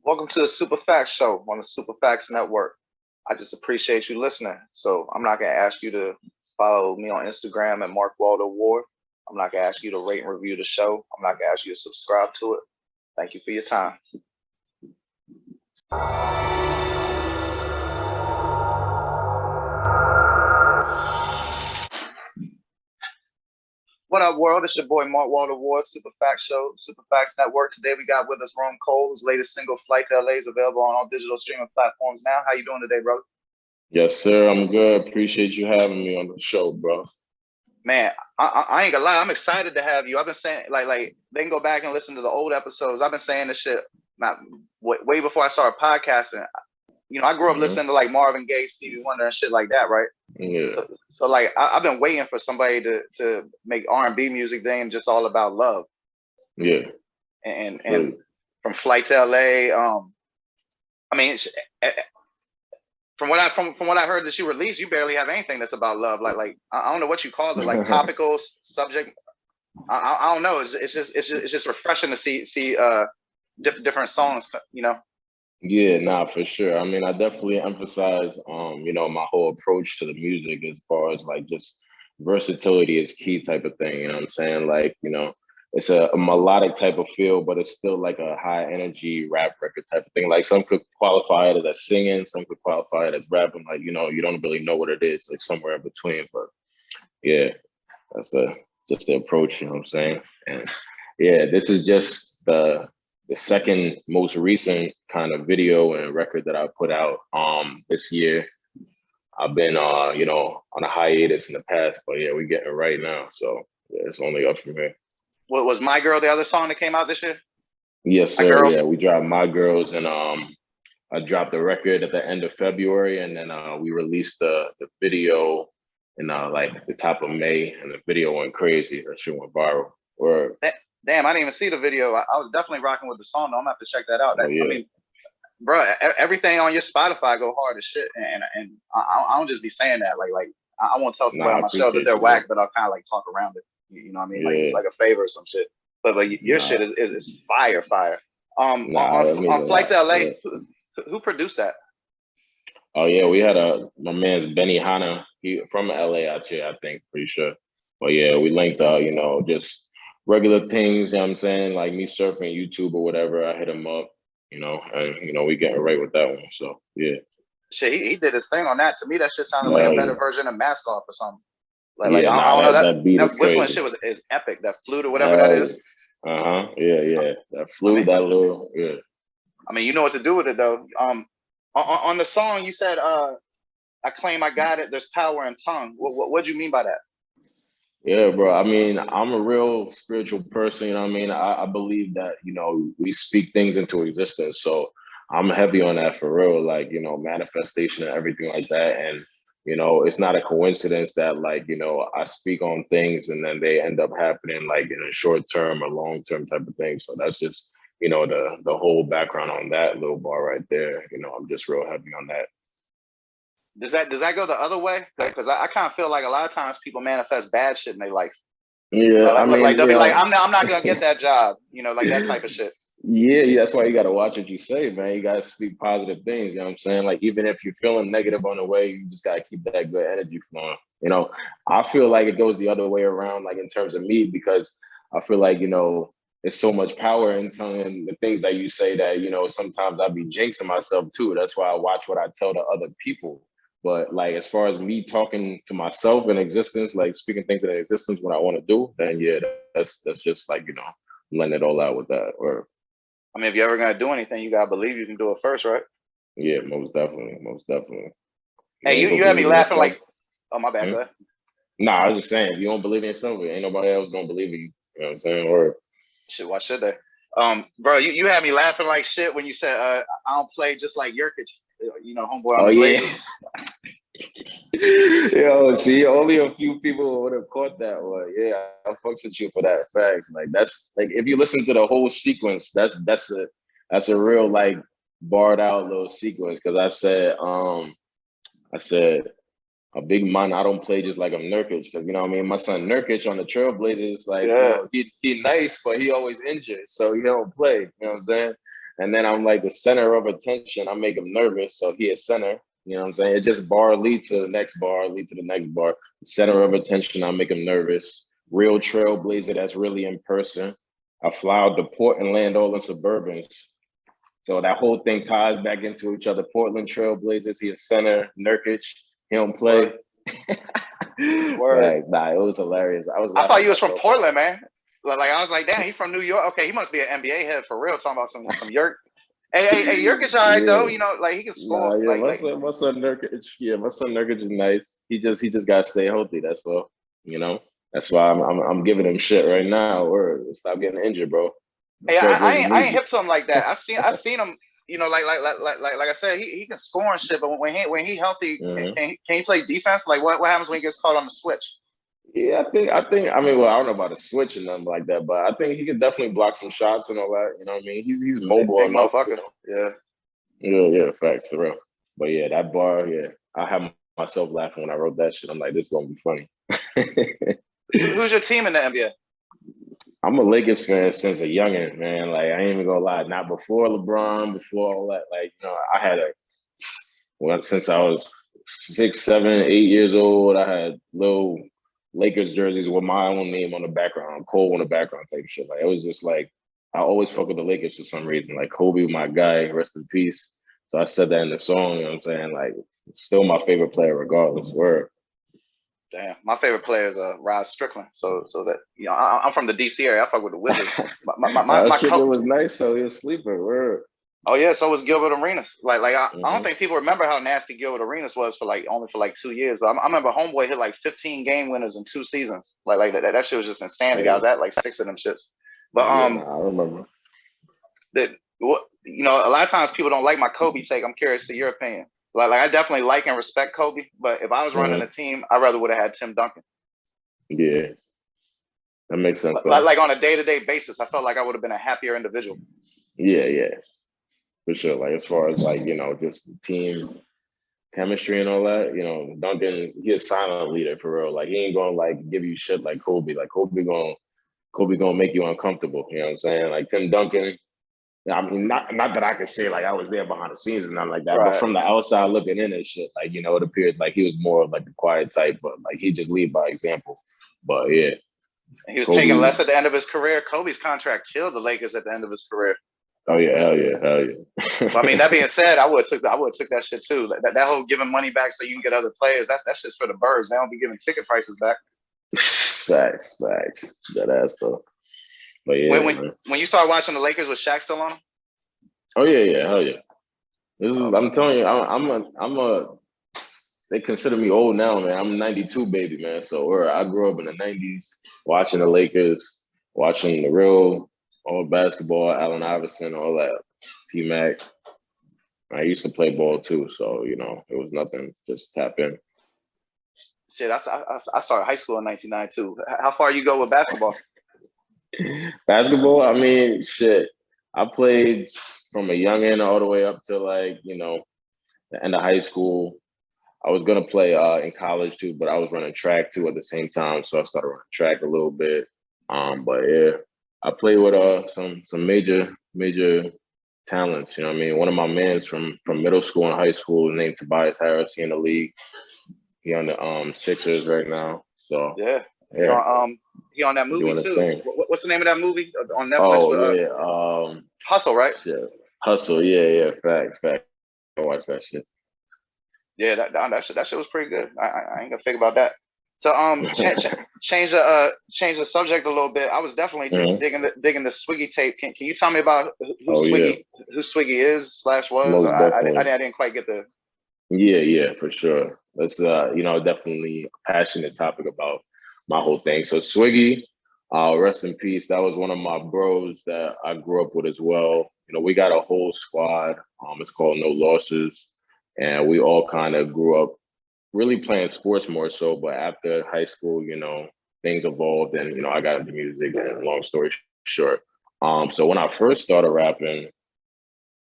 Welcome to the Super Facts Show on the Super Facts Network. I just appreciate you listening. So I'm not gonna ask you to follow me on Instagram at Mark Waldo Ward. I'm not gonna ask you to rate and review the show. I'm not gonna ask you to subscribe to it. Thank you for your time. What up, world? It's your boy Mark Waldo Ward, Super Facts Show, Super Facts Network. Today we got with us Rome Cole, whose latest single "Flight to L.A." is available on all digital streaming platforms now. How you doing today, brother? Yes, sir. I'm good. Appreciate you having me on the show, bro. Man, I ain't gonna lie. I'm excited to have you. I've been saying like they can go back and listen to the old episodes. I've been saying this shit not way before I started podcasting. You know, I grew up listening to like Marvin Gaye, Stevie Wonder, and shit like that, right? Yeah. So like I've been waiting for somebody to make R&B music that ain't just all about love. Yeah. And from Flight to L.A. I mean, from what I heard that you released, you barely have anything that's about love. Like I don't know what you call it, like topical subject. I don't know. It's just refreshing to see different songs, you know. Yeah, nah, for sure. I mean, I definitely emphasize my whole approach to the music as far as like just versatility is key type of thing. You know what I'm saying? Like, it's a melodic type of feel, but it's still like a high energy rap record type of thing. Like some could qualify it as singing, some could qualify it as rapping. Like, you don't really know what it is, like somewhere in between. But yeah, that's just the approach, you know what I'm saying? And yeah, this is just the second most recent kind of video and record that I put out this year. I've been on a hiatus in the past, but yeah, we're getting it right now. So yeah, it's only up from here. What was My Girl the other song that came out this year? Yes, sir. Yeah, we dropped My Girls, and I dropped the record at the end of February, and then we released the video in like the top of May, and the video went crazy. That shit went viral. Damn, I didn't even see the video. I was definitely rocking with the song. Though. I'm gonna have to check that out. Oh, yeah. I mean, bro, everything on your Spotify go hard as shit, and I don't just be saying that. Like I won't tell somebody on my show that they're whack, but I'll kind of like talk around it. You know what I mean? Like it's like a favor or some shit. But your shit is fire. On Flight to L.A., who produced that? Oh yeah, we had my man's Benny Hanna. He from LA actually, I think, pretty sure. But yeah, we linked just regular things, you know what I'm saying? Like me surfing YouTube or whatever, I hit him up, and we getting right with that one. So yeah. Shit, he did his thing on that. To me, that shit sounded like a better version of Mask Off or something. I don't know, that beat is whistling crazy. shit is epic. That flute or whatever that is. Yeah. That flute, that little, yeah. I mean, you know what to do with it though. On the song, you said, "I claim I got it. There's power in tongue." What do you mean by that? Yeah, bro. I mean, I'm a real spiritual person. You know what I mean? I believe that we speak things into existence. So I'm heavy on that for real. Like manifestation and everything like that. And it's not a coincidence that like I speak on things and then they end up happening like in a short term or long term type of thing. So that's just the whole background on that little bar right there. I'm just real heavy on that. Does that go the other way? Because I kind of feel like a lot of times people manifest bad shit in their life. Yeah, I mean, like they'll be like, I'm not gonna get that job, like that type of shit. Yeah, that's why you gotta watch what you say, man. You gotta speak positive things. You know what I'm saying? Like even if you're feeling negative on the way, you just gotta keep that good energy flowing. I feel like it goes the other way around, like in terms of me, because I feel like there's so much power in telling the things that you say that sometimes I be jinxing myself too. That's why I watch what I tell to other people. But like as far as me talking to myself in existence, like speaking things into existence when I want to do, then yeah, that's just like letting it all out with that. Or I mean, if you're ever gonna do anything, you gotta believe you can do it first, right? Yeah, most definitely. Hey, you had me laughing like, oh my bad, go ahead. Nah, I was just saying, if you don't believe in yourself, ain't nobody else gonna believe in you. You know what I'm saying? Or shit, why should they? Bro, you had me laughing like shit when you said I don't play just like Yurkic. Homeboy on the Blazers. Yo, see, only a few people would have caught that one. Yeah, I fucks with you for that. Facts. Like that's like if you listen to the whole sequence, that's a real like barred out little sequence. Cause I said a big man, I don't play just like I'm Nurkic. Because what I mean, my son Nurkic on the Trailblazers, like he nice, but he always injured. So he don't play. You know what I'm saying? And then I'm like the center of attention. I make him nervous, so he is center. You know what I'm saying? It just bar lead to the next bar, lead to the next bar. The center of attention, I make him nervous. Real trailblazer that's really in person. I fly out to Port and land all in Suburbans. So that whole thing ties back into each other. Portland Trailblazers, he is center. Nurkic, he don't play. Word. Nah, it was hilarious. I was I laughing thought at you was from myself. Portland, man. Like I was like, damn, he's from New York. Okay, he must be an NBA head for real. Talking about some Yerk. Hey, Yerk is all right though. Yeah. You know, like he can Nah, score. yeah, my son Nurkic, yeah, my son Nurkic is nice. He just gotta stay healthy. That's all. You know, that's why I'm giving him shit right now. Or stop getting injured, bro. The Hey, Trailblazers I need ain't you. hip to him like that. I seen him. You know, like I said, he can score and shit. But when he healthy, Mhm. can he play defense? Like what happens when he gets caught on the switch? Yeah, I mean, well, I don't know about a switch and nothing like that, but I think he could definitely block some shots and all that. You know what I mean? He's mobile Big enough. You motherfucker. know. Yeah. Yeah, facts for real. But yeah, that bar, yeah, I have myself laughing when I wrote that shit. I'm like, this is gonna be funny. Who's your team in the NBA? I'm a Lakers fan since a youngin, man. Like I ain't even gonna lie, not before LeBron, before all that. Like I had since I was 6, 7, 8 years old, I had little Lakers jerseys with my own name on the background, Cole on the background type shit. Like it was just like I always fuck with the Lakers for some reason. Like Kobe, my guy, rest in peace. So I said that in the song. You know what I'm saying? Like still my favorite player, regardless. Word. Damn, my favorite player is Rod Strickland. So that I'm from the DC area. I fuck with the Wizards. My Strickland coach. was nice though. He was a sleeper. Word. Oh yeah, so was Gilbert Arenas. I don't Mm-hmm. think people remember how nasty Gilbert Arenas was for only for 2 years. But I remember Homeboy hit 15 game winners in 2 seasons. That shit was just insanity. I Yeah. was at 6 of them shits. But Yeah, nah, I remember. that a lot of times people don't like my Kobe take. I'm curious to your opinion. Like I definitely like and respect Kobe, but if I was running a Mm-hmm. team, I rather would have had Tim Duncan. Yeah, that makes sense though. Like on a day-to-day basis, I felt like I would have been a happier individual. Yeah, for sure. Like as far as just team chemistry and all that, Duncan, he a silent leader for real. Like he ain't gonna give you shit like Kobe. Like Kobe gonna make you uncomfortable. You know what I'm saying? Like Tim Duncan. I mean, not that I could say like I was there behind the scenes and nothing like that, but Right. from the outside looking in and shit, it appeared like he was more of like the quiet type, but like he just lead by example. But yeah, He was taking Kobe. less at the end of his career. Kobe's contract killed the Lakers at the end of his career. Oh yeah, hell yeah. But I mean, that being said, I would have took that shit too. That whole giving money back so you can get other players. That's just for the birds. They don't be giving ticket prices back. Facts. That ass though. But yeah, man. When you start watching the Lakers with Shaq still on them. Oh yeah, hell yeah. I'm Okay. telling you, I'm a. They consider me old now, man. I'm a '92 baby, man. So I grew up in the '90s, watching the Lakers, watching the real all basketball, Allen Iverson, all that, T Mac. I used to play ball too, so it was nothing. Just tap in. Shit, I started high school in 1992. How far you go with basketball? Basketball, I mean, shit. I played from a young end all the way up to the end of high school. I was gonna play in college too, but I was running track too at the same time, so I started running track a little bit. But yeah, I played with some major talents. You know what I mean? One of my mans from middle school and high school named Tobias Harris. He in the league. He on the Sixers right now. So Yeah. yeah, He on that movie doing the too. thing. What's the name of that movie on Netflix? Oh With, yeah, Hustle, right? shit. Hustle. Yeah. Facts. I watch that shit. Yeah, that shit was pretty good. I ain't gonna think about that. So change the subject a little bit. I was definitely Mhm. digging the Swiggy tape. Can you tell me about Oh yeah, who Swiggy is / was? most definitely. I didn't quite get the. Yeah, for sure. That's definitely a passionate topic about my whole thing. So Swiggy, rest in peace. That was one of my bros that I grew up with as well. We got a whole squad. It's called No Losses, and we all kind of grew up really playing sports more so. But after high school, things evolved, and I got into music. And long story short, so when I first started rapping.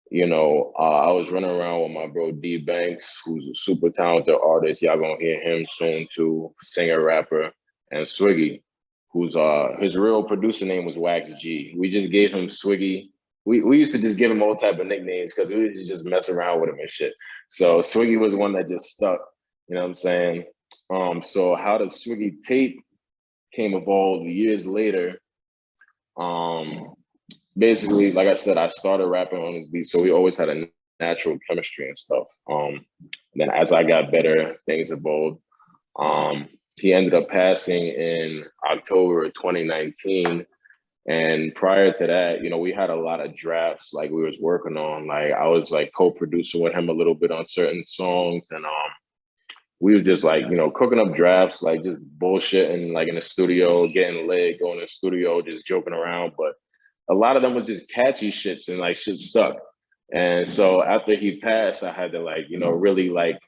I was running around with my bro D Banks, who's a super talented artist. Y'all gonna hear him soon too, singer, rapper, and Swiggy, who's his real producer name was Wax G. We just gave him Swiggy we used to just give him all type of nicknames because we would just mess around with him and shit. So Swiggy was one that just stuck. You know what I'm saying? So how the Swiggy tape came evolved years later. Basically, like I said, I started rapping on his beat, so we always had a natural chemistry and stuff. Then as I got better, things evolved. He ended up passing in October of 2019. And prior to that, you know, we had a lot of drafts like we was working on. Like I was like co-producing with him a little bit on certain songs. And we was just like, you know, cooking up drafts, like just bullshitting, like in the studio, getting lit, going to the studio, just joking around. But a lot of them was just catchy shits and like shit stuck. And so after he passed, I had to like, you know, really like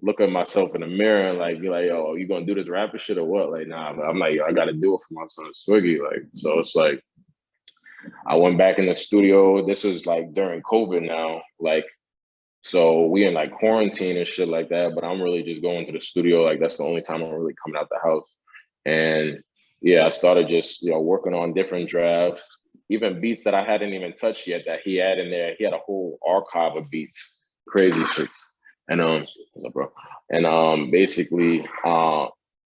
look at myself in the mirror and like be like, yo, you gonna do this rapper shit or what? Like, nah, but I'm like, yo, I gotta do it for my son Swiggy. Like, so it's like I went back in the studio. This was like during COVID now. Like, so we in like quarantine and shit like that, but I'm really just going to the studio. Like that's the only time I'm really coming out the house. And yeah, I started just, you know, working on different drafts, even beats that I hadn't even touched yet that he had in there. He had a whole archive of beats, crazy shit. And what's up, bro? And basically,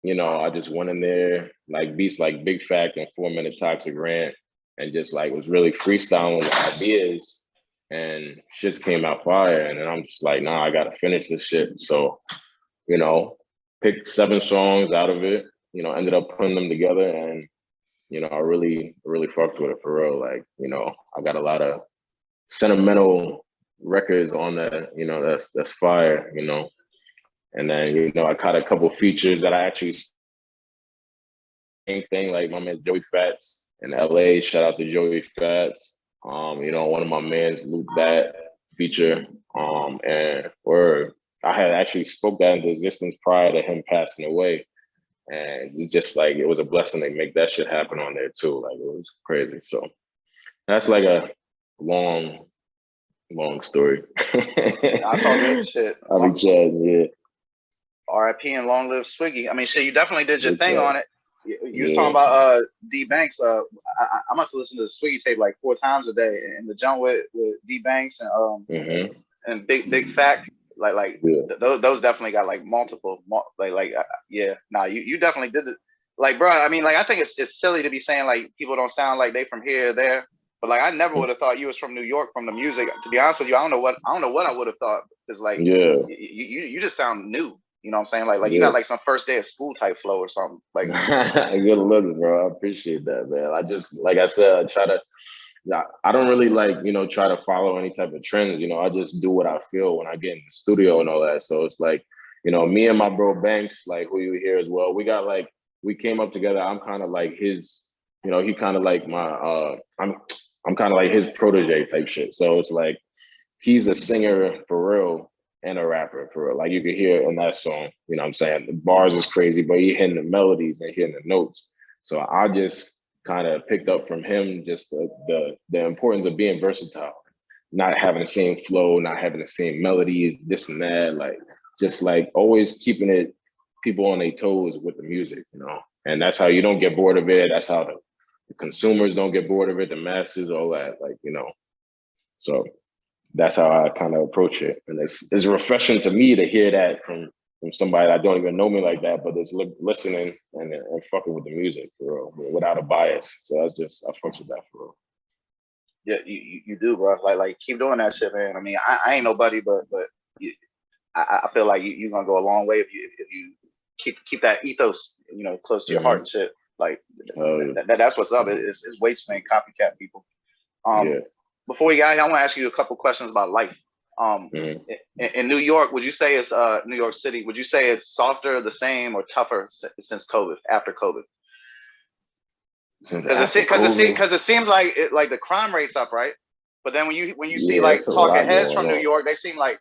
you know, I just went in there like beats like Big Fact and 4 Minute Toxic Rant, and just like was really freestyling with ideas, and shit came out fire. And then I'm just like, nah, I gotta finish this shit. So, you know, picked 7 songs out of it, you know, ended up putting them together, and you know, I really fucked with it for real. Like, you know, I got a lot of sentimental records on that, you know, that's fire, you know. And then, you know, I caught a couple features that I actually same thing, like my man Joey Fats in LA. Shout out to Joey Fats. You know, one of my mans looped that feature. And or I had actually spoke that into existence prior to him passing away. And it just like it was a blessing to make that shit happen on there too. Like it was crazy. So that's like a long story. That's all good shit. I'll be chatting, yeah. R.I.P. and long live Swiggy. I mean, shit, you definitely did your thing on it. You was Yeah. talking about D Banks. I must have listened to the Swiggy tape like 4 times a day, and the jump with D Banks and and Big Fact. Like Yeah. those definitely got like multiple yeah. Nah, you definitely did it. Like, bro, I mean, like I think it's silly to be saying like people don't sound like they from here or there. But like I never would have thought you was from New York from the music. To be honest with you, I don't know what I would have thought. Because like you just sound new. You know what I'm saying? Like you got like some first day of school type flow or something. Like good looking, bro. I appreciate that, man. I just like I said, I don't really like, you know, try to follow any type of trends. You know, I just do what I feel when I get in the studio and all that. So it's like, you know, me and my bro Banks, like who you hear as well, we came up together. I'm kind of like his, you know, he kind of like my I'm kind of like his protege type shit. So it's like he's a singer for real and a rapper for real. Like you could hear in that song, you know what I'm saying? The bars is crazy, but he hitting the melodies and hitting the notes. So I just kind of picked up from him just the importance of being versatile, not having the same flow, not having the same melodies, this and that, like just like always keeping it people on their toes with the music, you know. And that's how you don't get bored of it. That's how the consumers don't get bored of it, the masses, all that, like, you know. So that's how I kind of approach it. And it's refreshing to me to hear that from somebody that don't even know me like that, but it's listening and fucking with the music for real, without a bias. So I fucks with that for real. Yeah, you do, bro. Like keep doing that shit, man. I mean, I ain't nobody, but I feel like you're gonna go a long way if you keep that ethos, you know, close to your heart and shit. Like that's what's up. It's way too many copycat people. Before we got here, I want to ask you a couple questions about life. In New York, would you say it's New York City? Would you say it's softer, the same, or tougher since COVID? After COVID? Because it seems like the crime rate's up, right? But then when you see like talking heads from New York, they seem like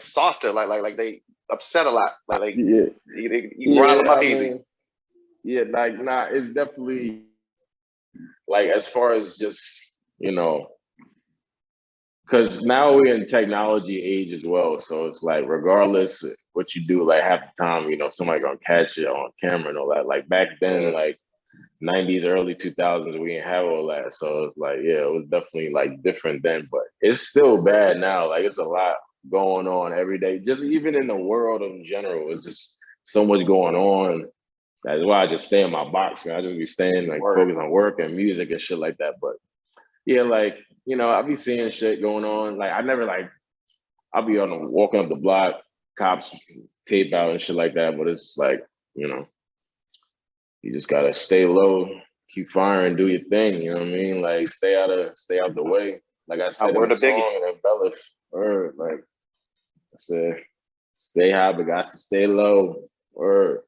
softer, like they upset a lot, you rile them up easy. Like nah, it's definitely like as far as just, you know, because now we're in technology age as well. So it's like, regardless what you do, like half the time, you know, somebody gonna catch you on camera and all that. Like back then, like 90s, early 2000s, we didn't have all that. So it's like, yeah, it was definitely like different then, but it's still bad now. Like it's a lot going on every day. Just even in the world in general, it's just so much going on. That's why I just stay in my box. Man. I just be staying like focused on work and music and shit like that. But yeah, like, I be seeing shit going on. Like I never like I'll be walking up the block, cops tape out and shit like that. But it's just like, you just gotta stay low, keep firing, do your thing. You know what I mean? Like stay out the way. Like I said in Word the to Biggie. song and embellish, or like I said, stay high, but got to stay low. Or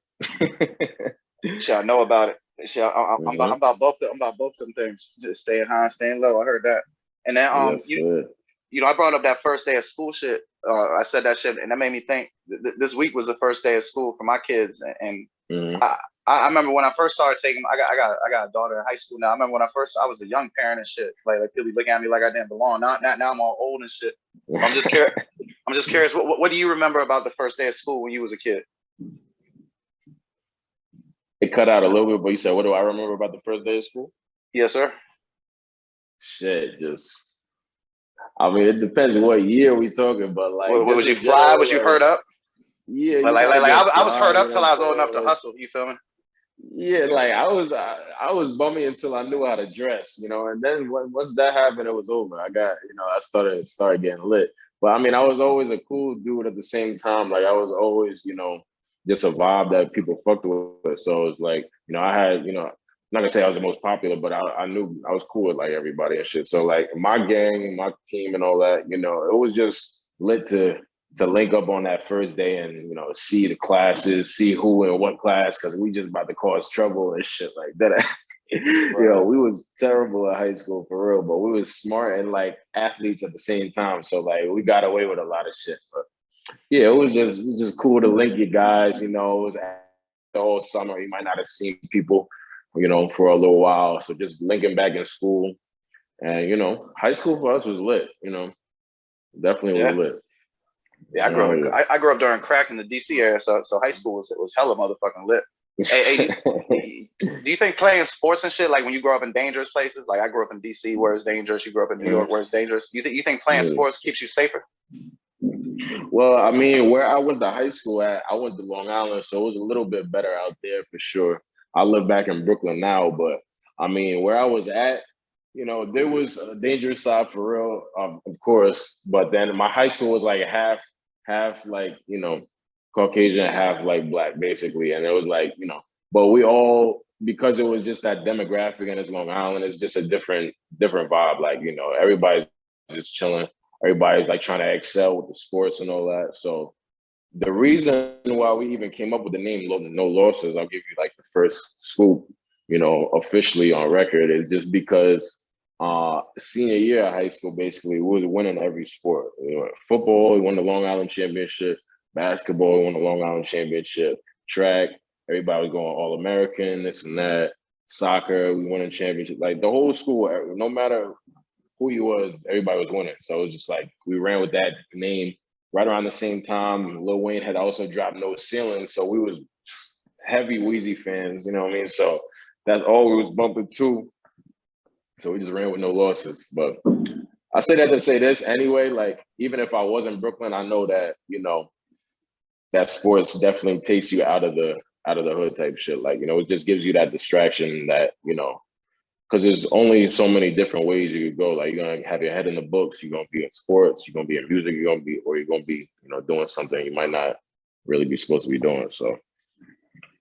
Shit, I know about it. Shit, I'm about both. I'm about both them things. Just staying high, staying low. I heard that. And then yes, I brought up that first day of school shit. I said that shit, and that made me think. This week was the first day of school for my kids, and I remember when I first started taking. I got a daughter in high school now. I remember when I was a young parent and shit. Like people be looking at me like I didn't belong. Now I'm all old and shit. I'm just curious. I'm just curious. What do you remember about the first day of school when you was a kid? It cut out a little bit, but you said, what do I remember about the first day of school? Yes, sir. Shit, I mean, it depends what year we talking, but like, was you fly? Was you hurt up? Yeah, like I was hurt up till I was old enough to hustle. You feel me? Yeah, like I was bummy until I knew how to dress, and then once that happened, it was over. I got, I started getting lit. But I mean, I was always a cool dude at the same time. Like I was always, just a vibe that people fucked with. So it's like, I had, not gonna say I was the most popular, but I knew I was cool with like everybody and shit. So like my gang, my team and all that, it was just lit to link up on that first day and, see the classes, see who in what class, because we just about to cause trouble and shit like that. We was terrible at high school for real, but we was smart and like athletes at the same time. So like we got away with a lot of shit. But yeah, it was just cool to link you guys, it was the whole summer. You might not have seen people, for a little while. So just linking back in school. And, high school for us was lit, definitely was lit. Yeah, I grew up during crack in the DC area, so high school was hella motherfucking lit. Hey, do you think playing sports and shit, like when you grow up in dangerous places, like I grew up in DC where it's dangerous, you grew up in New York where it's dangerous, you think playing sports keeps you safer? Well, I mean, where I went to high school at, I went to Long Island, so it was a little bit better out there for sure. I live back in Brooklyn now, but I mean, where I was at, there was a dangerous side for real, of course. But then my high school was like half like, Caucasian, half like Black, basically. And it was like, but we all, because it was just that demographic and it's Long Island, it's just a different vibe. Like, everybody's just chilling. Everybody's like trying to excel with the sports and all that. So the reason why we even came up with the name No Losses, I'll give you like the first scoop, officially on record, is just because senior year of high school, basically, we was winning every sport. Football, we won the Long Island Championship. Basketball, we won the Long Island Championship. Track, everybody was going All-American, this and that. Soccer, we won a championship. Like the whole school, no matter who you was, everybody was winning. So it was just like we ran with that name. Right around the same time, Lil Wayne had also dropped No Ceiling, so we was heavy Weezy fans, you know what I mean? So that's all we was bumping to. So we just ran with no losses. But I say that to say this anyway, like even if I was in Brooklyn, I know that, that sports definitely takes you out of the hood type shit. Like, it just gives you that distraction that, because there's only so many different ways you could go. Like you're gonna have your head in the books, you're gonna be in sports, you're gonna be in music, you're gonna be, doing something you might not really be supposed to be doing. So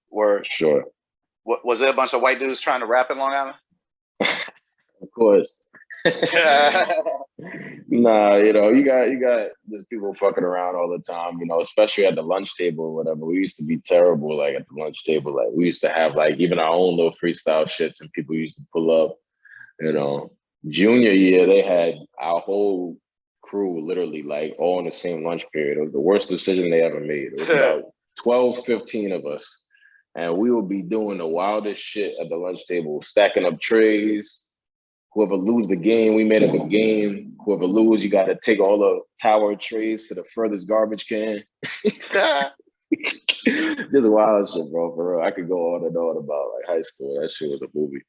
Word. Sure. Was there a bunch of white dudes trying to rap in Long Island? Of course. Nah, you got just people fucking around all the time, especially at the lunch table or whatever. We used to be terrible, like at the lunch table. Like we used to have like even our own little freestyle shits and people used to pull up, Junior year, they had our whole crew literally like all in the same lunch period. It was the worst decision they ever made. It was about 12, 15 of us. And we would be doing the wildest shit at the lunch table, stacking up trays. Whoever lose the game, we made up a game. Whoever lose, you got to take all the tower trays to the furthest garbage can. Just wild shit, bro. For real, I could go on and on about like high school. That shit was a movie.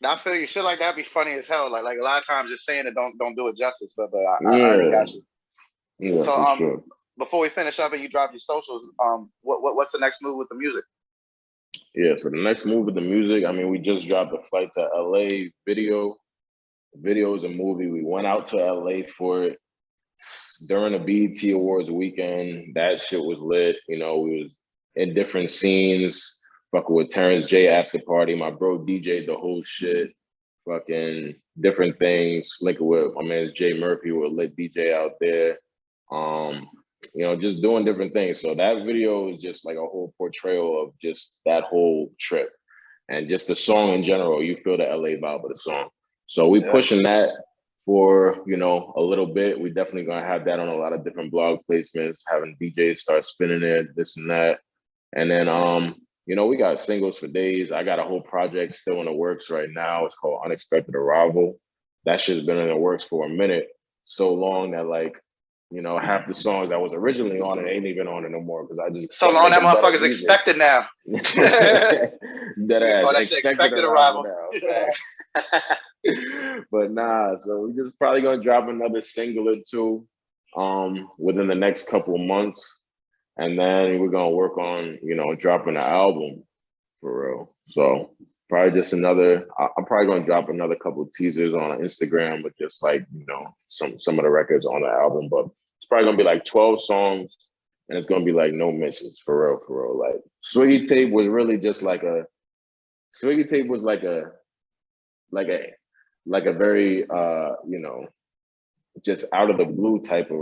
Now I feel you. Shit like that be funny as hell. Like a lot of times, just saying it don't do it justice. But I already Yeah, got you. yeah, So for sure. before we finish up and you drop your socials, what's the next move with the music? Yeah. So the next move with the music, I mean, we just dropped the Flight to L.A. video. The video is a movie. We went out to L.A. for it during the BET Awards weekend. That shit was lit. You know, we was in different scenes, fucking with Terrence J after party. My bro DJ'd the whole shit, fucking different things. Linking with my man's Jay Murphy, who a lit DJ out there. Um, you know, just doing different things. So that video is just like a whole portrayal of just that whole trip and just the song in general. You feel the LA vibe of the song. So we Yeah. pushing that for, you know, a little bit. We definitely gonna have that on a lot of different blog placements, having DJs start spinning it, this and that. And then you know, we got singles for days. I got a whole project still in the works right now. It's called Unexpected Arrival. That shit's been in the works for a minute, so long that like, you know, half the songs I was originally on it ain't even on it no more because I just So kept long that making better motherfucker's music. expected now. Dead ass. Oh, that shit expected arrival. Now. But nah, so we just probably gonna drop another single or two within the next couple of months. And then we're gonna work on, you know, dropping an album for real. So probably just another. I'm probably gonna drop another couple of teasers on Instagram with just like, you know, some of the records on the album. But it's probably gonna be like 12 songs, and it's gonna be like no misses for real, for real. Like Swiggy Tape was really just like a Swiggy Tape was like a like a very you know, just out of the blue type of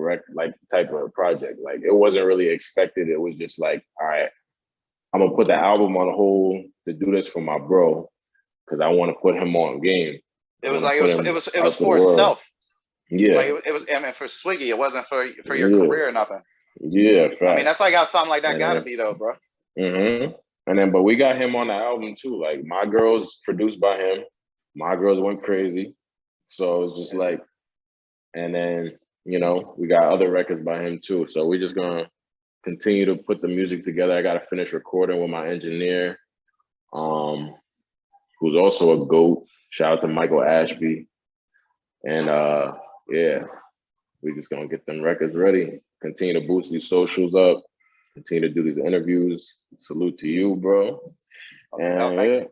type of project. Like it wasn't really expected. It was just like, all right, I'm gonna put the album on hold to do this for my bro because I want to put him on game. It I was want to like put him it was out to the for world. itself. Yeah, Like it was. I mean, for Swiggy, it wasn't for your yeah, career or nothing. yeah. I mean, Fact. that's like how something like that And gotta then, be though, bro. and then, but we got him on the album too. Like My Girls produced by him. My Girls went crazy. So it's just like, and then, you know, we got other records by him too. So we're just gonna continue to put the music together. I gotta finish recording with my engineer, who's also a GOAT. Shout out to Michael Ashby. And yeah, we just gonna get them records ready. Continue to boost these socials up. Continue to do these interviews. Salute to you, bro. No, And thank yeah, you.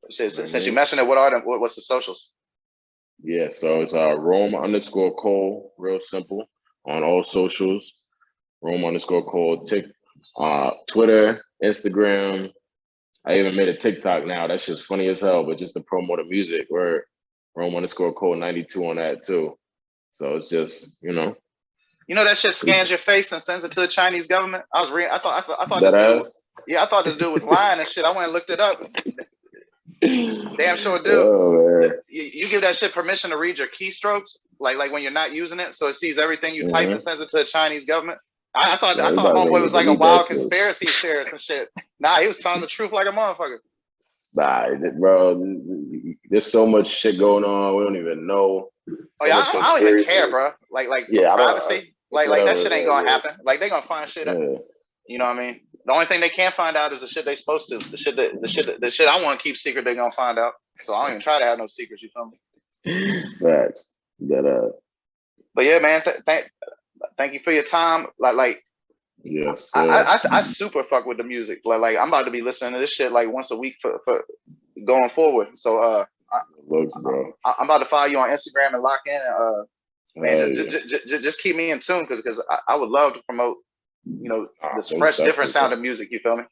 Shit, I since you mean, mentioned it, what are them? What's the socials? yeah. So it's Rome_Cole, real simple on all socials. Rome_Cole, Twitter, Instagram. I even made a TikTok now. That's just funny as hell, but just to promote the music. We're Rome_Cole 92 on that too. So it's just, you know. You know that shit scans your face and sends it to the Chinese government. I was reading. I thought That this dude. ass. Yeah, I thought this dude was lying and shit. I went and looked it up. Damn sure do. Oh man. You give that shit permission to read your keystrokes, like when you're not using it, so it sees everything you type and sends it to the Chinese government. I Man, we thought about to make homeboy me was like a delete that wild shit. conspiracy theorist and shit. Nah, he was telling the truth like a motherfucker. Nah, bro, there's so much shit going on. We don't even know. Oh So yeah, much I don't even care, conspiracies. bro. Like for Yeah, I don't. privacy, It's like that whatever. shit ain't gonna happen. Like they gonna find shit. Yeah, You know what I mean? The only thing they can't find out is the shit they supposed to. The shit I want to keep secret, they gonna find out. So I don't even try to have no secrets. You feel me? yeah. Facts. That But yeah, man. Thank you for your time. Like yes, sir. I super fuck with the music. Like I'm about to be listening to this shit like once a week for going forward. So Looks, bro. I'm about to follow you on Instagram and lock in. Man, Yeah. just keep me in tune because I would love to promote, you know, this Most fresh, different definitely, sound bro. of music. You feel me?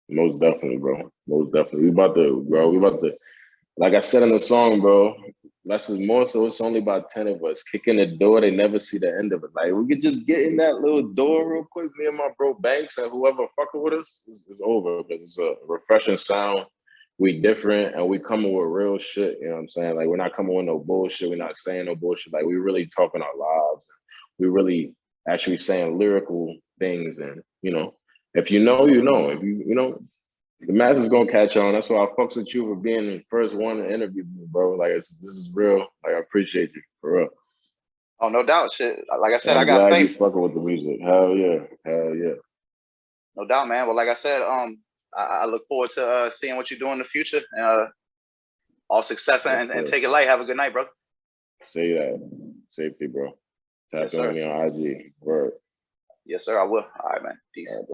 Most definitely, bro. Most definitely. We about to, bro. We about to. Like I said in the song, bro. Less is more, so it's only about 10 of us. Kicking the door, they never see the end of it. Like we could just get in that little door real quick. Me and my bro Banks and whoever fucking with us is over because it's a refreshing sound. We different and we coming with real shit. You know what I'm saying? Like we're not coming with no bullshit. We're not saying no bullshit. Like we really talking our lives. We really actually saying lyrical things. And you know, if you know, you know. If you know, the masses gonna catch on. That's why I fucks with you for being the first one to interview me, bro. Like this is real. Like I appreciate you for real. Oh, no doubt. Shit. Like I And said, I I'm got glad you faith. fucking with the music. Hell yeah. Hell yeah. No doubt, man. Well, like I said, I look forward to seeing what you do in the future. All success and take it light. Have a good night, brother. Say that. Safety, bro. Tap Yes, in with sir. me on IG. Word. Yes, sir. I will. All right, man. Peace. All right,